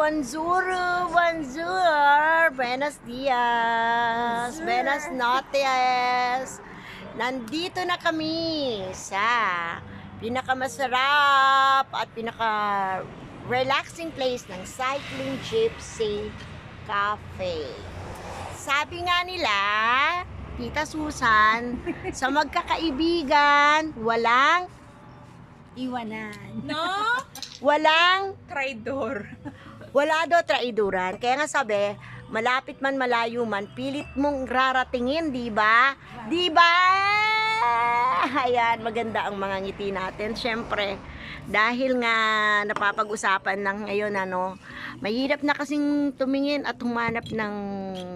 bonjour, bonjour, buenos dias, buenas noches. Nandito na kami sa pinakamasarap at pinaka-relaxing place ng Cycling Gypsy Cafe. Sabi nga nila, Tita Susan, sa magkakaibigan, walang iwanan. No? walang Traidor. wala daw traiduran. Kaya nga sabi, malapit man malayo man, pilit mong raratingin, di ba? Di ba? Ayan, maganda ang mga ngiti natin. Siyempre, dahil nga napapag-usapan ng ngayon, mahirap na kasing tumingin at humanap ng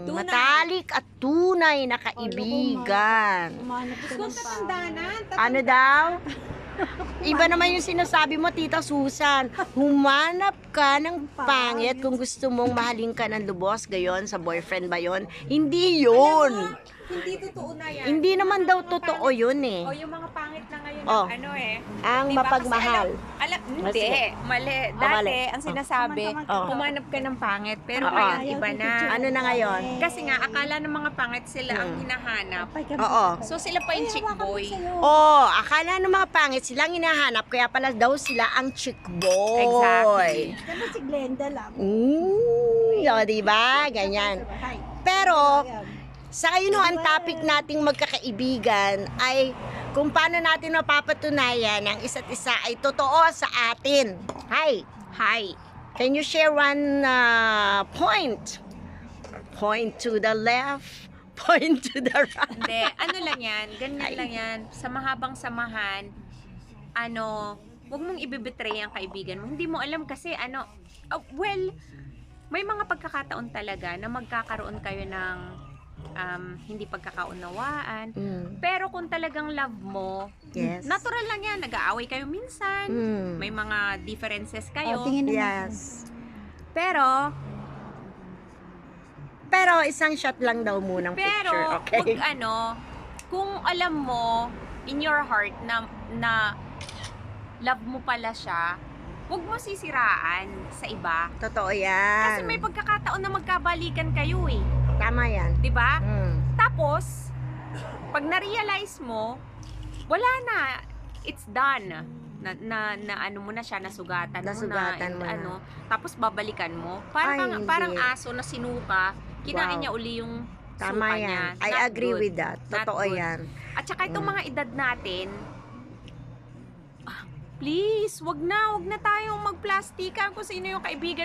Tunay. matalik at tunay na kaibigan. Umanap ka Kung ng pa. tatandanan, Ano daw? Iba naman yung sinasabi mo, Tita Susan. Humanap ka ng pangit kung gusto mong mahalin ka ng lubos. Gayon, sa boyfriend ba yon? Hindi yun. hindi totoo na yan. Hindi naman daw totoo yun eh. O yung mga pangit na ngayon, Oh. Ang Diba? mapagmahal. Kasi hindi, Sige. mali. Oh, Dati, mali. ang sinasabi, Oh. humanap ka ng pangit. Pero Oo. ngayon, iba na. Ano na ngayon? Kasi nga, akala ng mga pangit sila ang hinahanap. Oo. So, sila pa yung chick boy. Oh, akala ng mga pangit silang hinahanap, kaya pala daw sila ang chick boy. Exactly. Kasi si Glenda lang. Diba? Ganyan. Pero, sa ngayon ang topic nating magkakaibigan ay kung paano natin mapapatunayan ang isa't isa ay totoo sa atin. Hi! Hi. Can you share one point? Point to the left, point to the right. Hindi, ano lang yan, ganyan lang yan. Sa mahabang samahan, huwag mong ibibetray ang kaibigan mo. Hindi mo alam kasi, may mga pagkakataon talaga na magkakaroon kayo ng hindi pagkakaunawaan. Pero kung talagang love mo, Yes. natural lang yan. Nag-aaway kayo minsan. Mm. May mga differences kayo. Tingin naman. Yes. Pero Isang shot lang daw munang picture, okay? kung alam mo in your heart na love mo pala siya, huwag mo sisiraan sa iba. Totoo yan. Kasi may pagkakataon na magkabalikan kayo eh. Tama yan. 'Di ba? Mm. Tapos, pag na-realize mo, wala na. It's done. Na ano mo na siya, nasugatan Nasugatan mo na. tapos babalikan mo. Ay, Parang hindi. aso na sinuka, kinain Wow. niya uli yung Tama suka yan. niya. I Not agree good. with that. Not Totoo good. yan. At saka itong mga edad natin, please, wag na tayong magplastikan kung sino yung kaibigan